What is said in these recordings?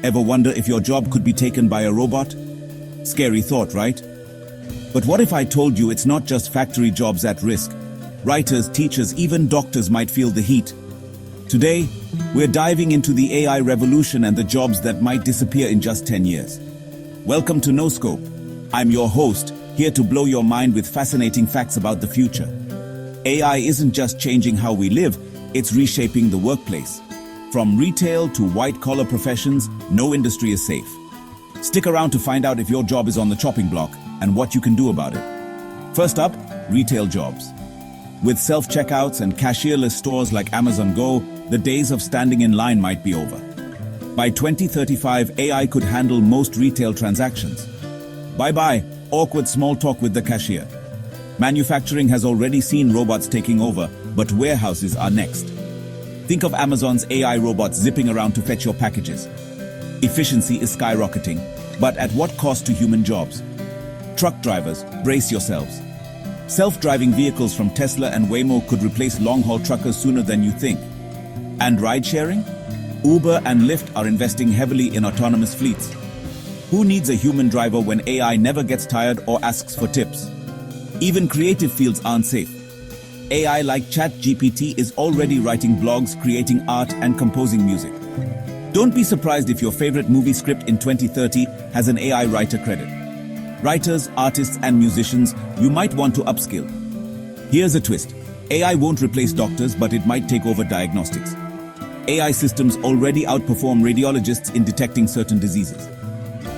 Ever wonder if your job could be taken by a robot? Scary thought, right? But what if I told you it's not just factory jobs at risk? Writers, teachers, even doctors might feel the heat. Today, we're diving into the AI revolution and the jobs that might disappear in just 10 years. Welcome to KnowScope. I'm your host, here to blow your mind with fascinating facts about the future. AI isn't just changing how we live, it's reshaping the workplace. From retail to white-collar professions, no industry is safe. Stick around to find out if your job is on the chopping block and what you can do about it. First up, retail jobs. With self-checkouts and cashierless stores like Amazon Go, the days of standing in line might be over. By 2035, AI could handle most retail transactions. Bye-bye, awkward small talk with the cashier. Manufacturing has already seen robots taking over, but warehouses are next. Think of Amazon's AI robots zipping around to fetch your packages. Efficiency is skyrocketing, but at what cost to human jobs? Truck drivers, brace yourselves. Self-driving vehicles from Tesla and Waymo could replace long-haul truckers sooner than you think. And ride-sharing? Uber and Lyft are investing heavily in autonomous fleets. Who needs a human driver when AI never gets tired or asks for tips? Even creative fields aren't safe. AI like ChatGPT is already writing blogs, creating art, and composing music. Don't be surprised if your favorite movie script in 2030 has an AI writer credit. Writers, artists, and musicians, you might want to upskill. Here's a twist. AI won't replace doctors, but it might take over diagnostics. AI systems already outperform radiologists in detecting certain diseases.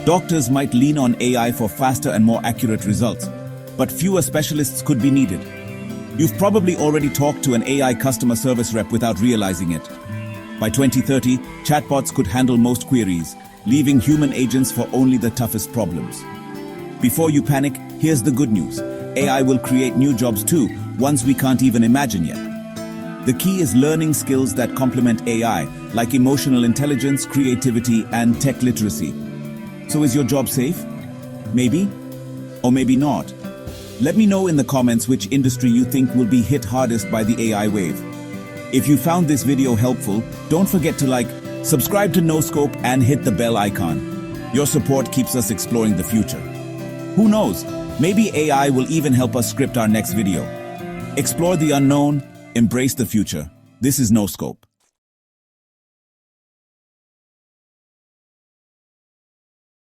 Doctors might lean on AI for faster and more accurate results, but fewer specialists could be needed. You've probably already talked to an AI customer service rep without realizing it. By 2030, chatbots could handle most queries, leaving human agents for only the toughest problems. Before you panic, here's the good news. AI will create new jobs too, ones we can't even imagine yet. The key is learning skills that complement AI, like emotional intelligence, creativity, and tech literacy. So is your job safe? Maybe? Or maybe not? Let me know in the comments which industry you think will be hit hardest by the AI wave. If you found this video helpful, don't forget to subscribe to KnowScope and hit the bell icon. Your support keeps us exploring the future. Who knows? Maybe AI will even help us script our next video. Explore the unknown, embrace the future. This is KnowScope.